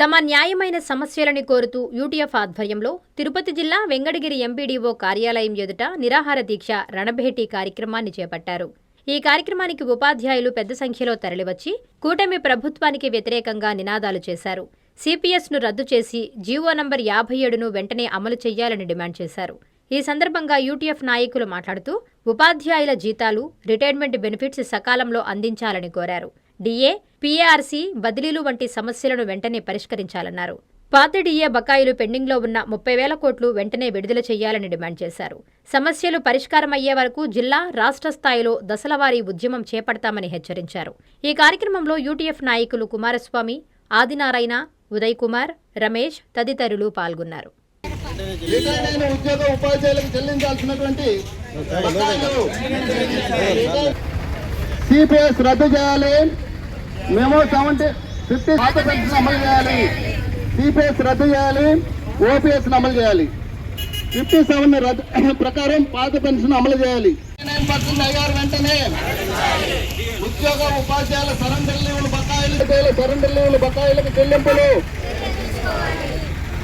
తమ న్యాయమైన సమస్యలని కోరుతూ యూటీఎఫ్ ఆధ్వర్యంలో తిరుపతి జిల్లా వెంకటగిరి ఎంపీడీఓ కార్యాలయం ఎదుట నిరాహార దీక్ష రణభేటీ కార్యక్రమాన్ని చేపట్టారు. ఈ కార్యక్రమానికి ఉపాధ్యాయులు పెద్ద సంఖ్యలో తరలివచ్చి కూటమి ప్రభుత్వానికి వ్యతిరేకంగా నినాదాలు చేశారు. సిపిఎస్ను రద్దు చేసి జీవో నంబర్ 57ను వెంటనే అమలు చేయాలని డిమాండ్ చేశారు. ఈ సందర్భంగా యూటీఎఫ్ నాయకులు మాట్లాడుతూ ఉపాధ్యాయుల జీతాలు, రిటైర్మెంట్ బెనిఫిట్స్ సకాలంలో అందించాలని కోరారు. డిఏ, పీఏఆర్సీ బదిలీలు వంటి సమస్యలను వెంటనే పరిష్కరించాలన్నారు. పాత డిఏ బకాయిలు పెండింగ్లో ఉన్న 30,000 కోట్లు వెంటనే విడుదల చేయాలని డిమాండ్ చేశారు. సమస్యలు పరిష్కారమయ్యే వరకు జిల్లా, రాష్ట్ర స్థాయిలో దశలవారీ ఉద్యమం చేపడతామని హెచ్చరించారు. ఈ కార్యక్రమంలో యూటీఎఫ్ నాయకులు కుమారస్వామి, ఆదినారాయణ, ఉదయ్ కుమార్, రమేష్ తదితరులు పాల్గొన్నారు. ఉద్యోగ ఉపాధ్యాయులకు చెల్లించాల్సినటువంటి సిపిఎస్ రద్దు చేయాలి. మేము 50 పాత పెన్షన్ అమలు చేయాలి. సిపిఎస్ రద్దు చేయాలి. ఓపీఎస్ అమలు చేయాలి. 57 రద్దు ప్రకారం పాత పెన్షన్ అమలు చేయాలి. అయ్యారు వెంటనే ఉద్యోగ ఉపాధ్యాయుల సరెండర్ లీవులు బకాయిలకు చెల్లింపులు.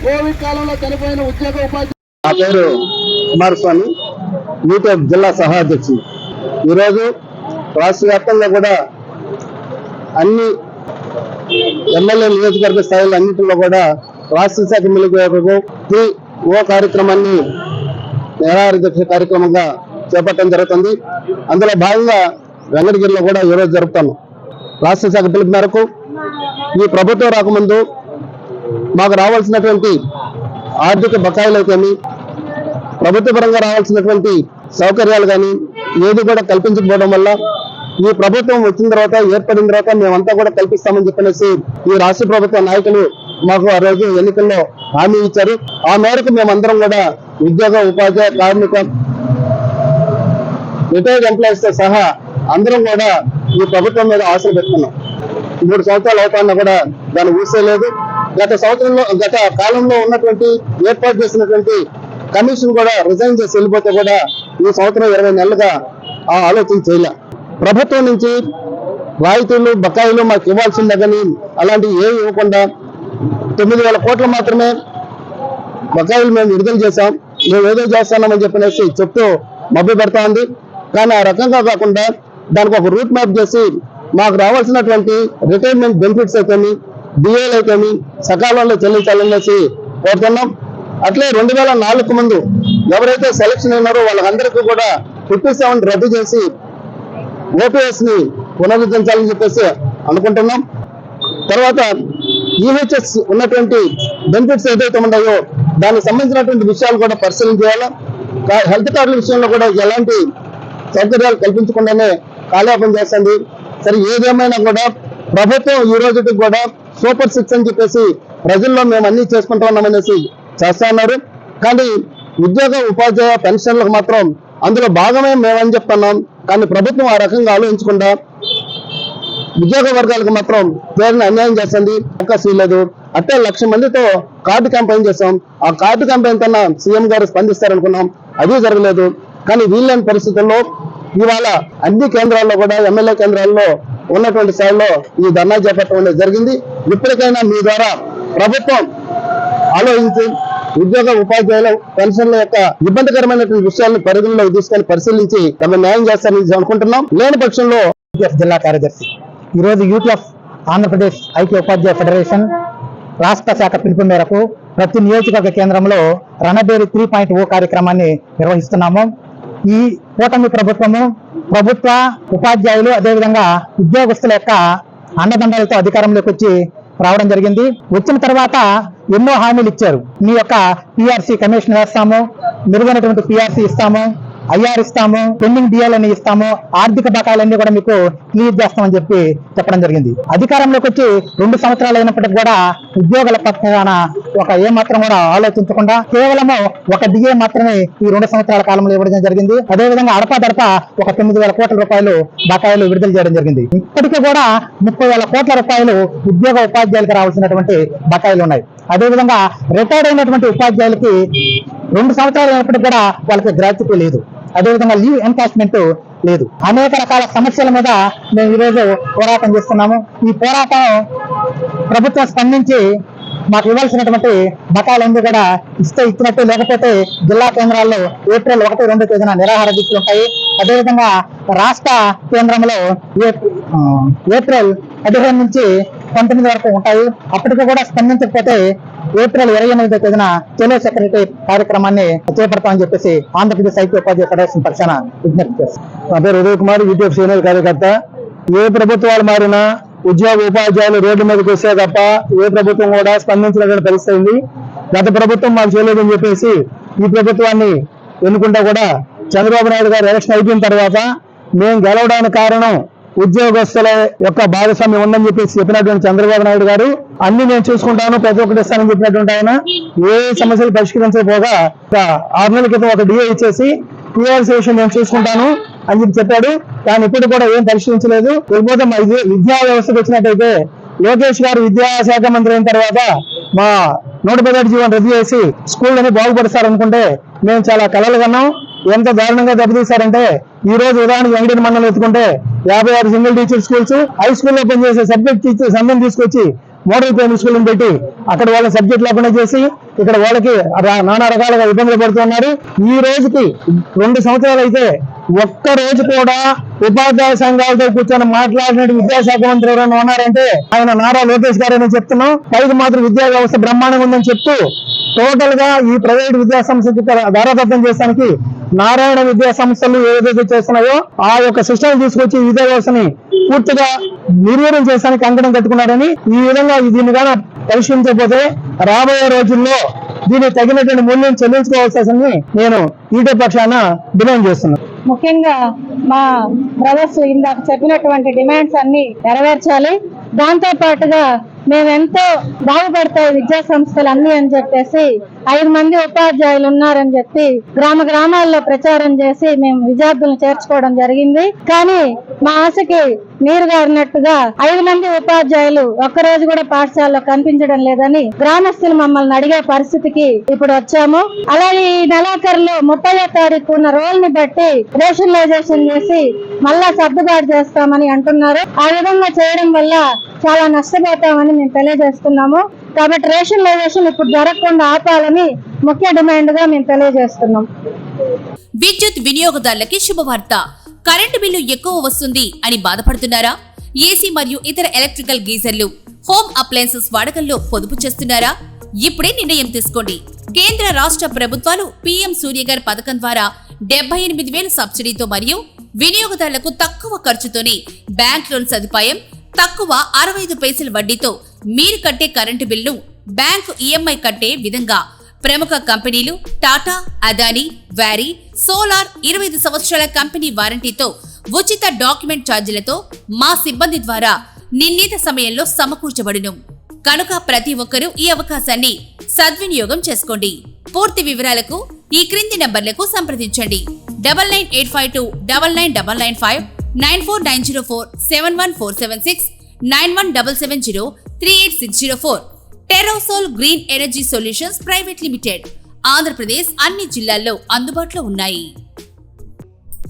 కోవిడ్ కాలంలో చనిపోయిన ఉద్యోగ ఉపాధ్యాయులు. నా పేరు కుమారస్వామి, యూటీఎఫ్ జిల్లా సహా అధ్యక్షుడు. ఈరోజు రాష్ట్ర వ్యాప్తంగా కూడా అన్ని ఎమ్మెల్యే నియోజకవర్గ స్థాయిలో అన్నింటిలో కూడా రాష్ట్ర శాఖ మిలికి ఓ కార్యక్రమాన్ని నిరాహార దీక్ష కార్యక్రమంగా చేపట్టడం జరుగుతుంది. అందులో భాగంగా వెంకటగిరిలో కూడా ఈరోజు జరుపుతాను. రాష్ట్ర శాఖ పిలుపు మేరకు ఈ ప్రభుత్వం రాకముందు మాకు రావాల్సినటువంటి ఆర్థిక బకాయిలు అయితేమి, ప్రభుత్వ పరంగా రావాల్సినటువంటి సౌకర్యాలు కానీ ఏది కూడా కల్పించకపోవడం వల్ల ఈ ప్రభుత్వం వచ్చిన తర్వాత, ఏర్పడిన తర్వాత మేమంతా కూడా కల్పిస్తామని చెప్పనేసి ఈ రాష్ట్ర ప్రభుత్వ నాయకులు మాకు ఆ రోజు ఎన్నికల్లో హామీ ఇచ్చారు. ఆ మేరకు మేమందరం కూడా ఉద్యోగ, ఉపాధ్యాయ, కార్మిక, రిటైర్డ్ ఎంప్లాయీస్ తో సహా అందరం కూడా ఈ ప్రభుత్వం మీద ఆశలు పెట్టుకున్నాం. 3 సంవత్సరాలు అవుతాన్నా కూడా దాన్ని ఊసేలేదు. గత కాలంలో ఉన్నటువంటి ఏర్పాటు చేసినటువంటి కమిషన్ కూడా రిజైన్ చేసి వెళ్ళిపోతే కూడా ఈ సంవత్సరం 20 నెలలుగా ఆ ఆలోచన చేయలే. ప్రభుత్వం నుంచి రాయితీలు, బకాయిలు మాకు ఇవ్వాల్సిందే కానీ అలాంటివి ఏమి ఇవ్వకుండా 9,000 కోట్లు మాత్రమే బకాయిలు మేము విడుదల చేశాం. మేము ఏదో చేస్తామని చెప్పనేసి చెప్తూ మభ్య పెడతా ఉంది. కానీ ఆ రకంగా కాకుండా దానికి ఒక రూట్ మ్యాప్ చేసి మాకు రావాల్సినటువంటి రిటైర్మెంట్ బెనిఫిట్స్ అయితేమి, డిఏలు అయితేమి సకాలంలో చెల్లించాలనేసి కోరుతున్నాం. అట్లే 2004 ముందు ఎవరైతే సెలక్షన్ అయినారో వాళ్ళందరికీ కూడా 57 రద్దు చేసి ఓపీఎస్ ని పునరుద్ధరించాలని చెప్పేసి అనుకుంటున్నాం. తర్వాత ఈహెచ్ఎస్ ఉన్నటువంటి బెనిఫిట్స్ ఏదైతే ఉన్నాయో దానికి సంబంధించినటువంటి విషయాలు కూడా పరిశీలన చేయాలి. హెల్త్ కార్డుల విషయంలో కూడా ఎలాంటి సౌకర్యాలు కల్పించకుండానే కాలయాపన చేస్తుంది. సరే, ఏదేమైనా కూడా ప్రభుత్వం ఈ రోజుకి కూడా సూపర్ 6 అని చెప్పేసి ప్రజల్లో మేము అన్ని చేసుకుంటా ఉన్నామనేసి చేస్తా ఉన్నారు. కానీ ఉద్యోగ, ఉపాధ్యాయ పెన్షన్లకు మాత్రం అందులో భాగమే మేమని చెప్తున్నాం. కానీ ప్రభుత్వం ఆ రకంగా ఆలోచించకుండా ఉద్యోగ వర్గాలకు మాత్రం పేరుని అన్యాయం చేస్తుంది. అవకాశం లేదు. అట్టే 1,00,000 మందితో కార్డు క్యాంపెయిన్ చేస్తాం. ఆ కార్డు క్యాంపెయిన్ కన్నా సీఎం గారు స్పందిస్తారనుకున్నాం, అది జరగలేదు. కానీ వీళ్ళని పరిస్థితుల్లో ఇవాళ అన్ని కేంద్రాల్లో కూడా, ఎమ్మెల్యే కేంద్రాల్లో ఉన్నటువంటి స్థాయిలో ఈ ధర్నా చేపట్టడం అనేది జరిగింది. ఇప్పటికైనా మీ ద్వారా ప్రభుత్వం ఆలోచించి ఉద్యోగ, ఉపాధ్యాయుల పెన్షన్ల యొక్క ఇబ్బందికరమైనటువంటి విషయాలను పరిగణలోకి తీసుకొని పరిశీలించి తమ న్యాయం చేస్తారని అనుకుంటున్నాం. లేని పక్షంలో జిల్లా కార్యదర్శి ఈరోజు యూటీఎఫ్ ఆంధ్రప్రదేశ్ ఐక్య ఉపాధ్యాయ ఫెడరేషన్ రాష్ట్ర శాఖ పిలుపు మేరకు ప్రతి నియోజకవర్గ కేంద్రంలో రణబేరి 3.0 కార్యక్రమాన్ని నిర్వహిస్తున్నాము. ఈ కూటమి ప్రభుత్వము, ప్రభుత్వ, ఉపాధ్యాయులు, అదేవిధంగా ఉద్యోగస్తుల యొక్క అండదండలతో అధికారంలోకి వచ్చి రావడం జరిగింది. వచ్చిన తర్వాత ఎన్నో హామీలు ఇచ్చారు. మీ యొక్క పీఆర్సీ కమిషన్ వేస్తాము, మెరుగైనటువంటి పీఆర్సీ ఇస్తాము, ఐఆర్ ఇస్తాము, పెండింగ్ డిఏలని ఇస్తాము, ఆర్థిక బకాయిలన్నీ కూడా మీకు క్లియర్ చేస్తామని చెప్పడం జరిగింది. అధికారంలోకి వచ్చి 2 సంవత్సరాలు అయినప్పటికీ కూడా ఉద్యోగుల పక్కన ఏమాత్రం కూడా ఆలోచించకుండా కేవలము ఒక డిఏ మాత్రమే ఈ 2 సంవత్సరాల కాలంలో ఇవ్వడం జరిగింది. అదేవిధంగా అడపాదడప ఒక 9,000 కోట్ల రూపాయలు బకాయిలు విడుదల చేయడం జరిగింది. ఇప్పటికీ కూడా 30,000 కోట్ల రూపాయలు ఉద్యోగ ఉపాధ్యాయులకు రావాల్సినటువంటి బకాయిలు ఉన్నాయి. అదేవిధంగా రిటైర్డ్ అయినటువంటి ఉపాధ్యాయులకి 2 సంవత్సరాలు అయినప్పటికీ కూడా వాళ్ళకి గ్రాట్యుటీ లేదు. అదేవిధంగా లీవ్ ఎన్కాష్మెంట్ లేదు. అనేక రకాల సమస్యల మీద మేము ఈరోజు పోరాటం చేస్తున్నాము. ఈ పోరాటం ప్రభుత్వం స్పందించి మాకు ఇవ్వాల్సినటువంటి బకాయిలన్నీ కూడా ఇచ్చినట్టు, లేకపోతే జిల్లా కేంద్రాల్లో ఏప్రిల్ 1-2 తేదీన నిరాహార దీక్షలు ఉంటాయి. అదేవిధంగా రాష్ట్ర కేంద్రంలో ఏప్రిల్ 15 నుంచి 19 వరకు ఉంటాయి. అప్పటికి కూడా స్పందించకపోతే ఏప్రిల్ 28 తేదీన చెలో సెక్రటరీ కార్యక్రమాన్ని చేపడతామని చెప్పేసి ఆంధ్రప్రదేశ్ ఐక్య ఉపాధ్యాయ ఫెడరేషన్ పక్షాన విజ్ఞప్తి చేస్తాం. నా పేరు ఉదయ్ కుమార్, యూట్యూబ్ సీనియర్ కార్యకర్త. ఏ ప్రభుత్వాలు మారినా ఉద్యోగ ఉపాధ్యాయులు రోడ్డు మీదకి వస్తే తప్ప ఏ ప్రభుత్వం కూడా స్పందించినటువంటి పరిస్థితి ఉంది. గత ప్రభుత్వం మాకు చేయలేదని చెప్పేసి ఈ ప్రభుత్వాన్ని ఎన్నుకుంటా కూడా చంద్రబాబు నాయుడు గారు ఎలక్షన్ అయిపోయిన తర్వాత మేము గెలవడానికి కారణం ఉద్యోగస్తుల యొక్క భాగస్వామ్యం ఉందని చెప్పేసి చెప్పినటువంటి చంద్రబాబు నాయుడు గారు అన్ని నేను చూసుకుంటాను, ప్రతి ఒక్కటి ఇస్తానని చెప్పినటువంటి ఆయన ఏ సమస్యలు పరిష్కరించకపోగా 6 నెలల క్రితం ఒక డిఏ ఇచ్చేసి పిఆర్సీ విషయం నేను చూసుకుంటాను అని చెప్పాడు. కానీ ఇప్పుడు కూడా ఏం పరిశీలించలేదు. లేకపోతే మా విద్యా వ్యవస్థకు వచ్చినట్టయితే లోకేష్ గారు విద్యాశాఖ మంత్రి అయిన తర్వాత మా 118 జీవోని రద్దు చేసి స్కూళ్ళని బాగుపరుస్తారనుకుంటే మేము చాలా కలలు కన్నాం. ఎంత దారుణంగా దెబ్బతీశారంటే ఈ రోజు ఉదాహరణకు వెంకటగిరి మండలం ఎత్తుకుంటే 56 సింగిల్ టీచర్ స్కూల్స్, హై స్కూల్లో పనిచేసే సబ్జెక్ట్ టీచర్స్ అందరిని తీసుకొచ్చి మోడల్ ప్రైమరీ స్కూల్ని పెట్టి అక్కడ వాళ్ళ సబ్జెక్ట్ లేకుండా చేసి ఇక్కడ వాళ్ళకి నానా రకాలుగా ఇబ్బందులు పడుతున్నారు. ఈ రోజుకి 2 సంవత్సరాలు అయితే ఒక్క రోజు కూడా ఉపాధ్యాయ సంఘాలతో కూర్చొని మాట్లాడిన విద్యాశాఖ మంత్రి ఎవరైనా ఉన్నారంటే ఆయన నారా లోకేష్ గారని చెప్తున్నాం. పైకి మాత్రం విద్యా వ్యవస్థ బ్రహ్మాండంగా ఉందని చెప్తూ టోటల్ గా ఈ ప్రైవేట్ విద్యా సంస్థకి ధారాదత్తం చేసానికి నారాయణ విద్యా సంస్థలు ఏదైతే చేస్తున్నాయో ఆ యొక్క సిస్టమ్ తీసుకొచ్చి విద్యా వ్యవస్థని పూర్తిగా నిర్వీర్యం చేసానికి కంకణం కట్టుకున్నారని, ఈ విధంగా దీన్ని కానీ పరిశీలించకపోతే రాబోయే రోజుల్లో దీనికి తగినటువంటి మూల్యం చెల్లించుకోవాల్సిందని నేను ఈటీ పక్షాన డిమాండ్ చేస్తున్నాను. ముఖ్యంగా మా బ్రదర్స్ ఇందాక చెప్పినటువంటి డిమాండ్స్ అన్ని నెరవేర్చాలి. దాంతో పాటుగా మేమెంతో బాగుపడతాయి విద్యా సంస్థలు అన్ని అని చెప్పేసి 5 మంది ఉపాధ్యాయులు ఉన్నారని చెప్పి గ్రామాల్లో ప్రచారం చేసి మేము విద్యార్థులను చేర్చుకోవడం జరిగింది. కానీ మా ఆశకి నీరు గారినట్టుగా 5 మంది ఉపాధ్యాయులు ఒక్కరోజు కూడా పాఠశాలలో కనిపించడం లేదని గ్రామస్తులు మమ్మల్ని అడిగే పరిస్థితికి ఇప్పుడు వచ్చాము. అలాగే ఈ నెలాఖరులో 30వ తారీఖు ఉన్న రోల్ ని బట్టి రేషనలైజేషన్ చేసి మళ్ళా సర్దుబాటు చేస్తామని అంటున్నారు. ఆ విధంగా చేయడం వల్ల చాలా నష్టపోతామని మేము తెలియజేస్తున్నాము. కాబట్టి రేషనలైజేషన్ ఇప్పుడు జరగకుండా ఆపాలని ముఖ్య డిమాండ్ గా మేము తెలియజేస్తున్నాం. విద్యుత్ వినియోగదారులకి శుభవార్త. కరెంటు బిల్లు ఎక్కువ వస్తుంది అని బాధపడుతున్నారా? ఏసీ మరియు ఇతర ఎలక్ట్రికల్ గీజర్లు, హోమ్ అప్లయన్సెస్ వాడకంలో పొదుపు చేస్తున్నారా? ఇప్పుడే నిర్ణయం తీసుకోండి. కేంద్ర రాష్ట్ర ప్రభుత్వాలు పీఎం సూర్యగర్ పథకం ద్వారా 78,000 సబ్సిడీతో మరియు వినియోగదారులకు తక్కువ ఖర్చుతోనే బ్యాంక్ లోన్ సదుపాయం, తక్కువ 65 పైసల వడ్డీతో మీరు కట్టే కరెంటు బిల్లు బ్యాంకు ఈఎంఐ కట్టే విధంగా ప్రముఖ కంపెనీలు టాటా, అదానీ, వారీ, సోలార్ 25 సంవత్సరాల కంపెనీ వారంటీతో ఉచిత డాక్యుమెంట్ ఛార్జీలతో మా సిబ్బంది ద్వారా నిర్ణీత సమయంలో సమకూర్చబడును. కనుక ప్రతి ఒక్కరూ ఈ అవకాశాన్ని సద్వినియోగం చేసుకోండి. పూర్తి వివరాలకు ఈ క్రింది నంబర్లకు సంప్రదించండి. 9985299995, 9490471476, 9177038604. Terosol green energy solutions private limited. Andhra Pradesh అన్ని జిల్లాల్లో అందుబాటులో ఉన్నాయి.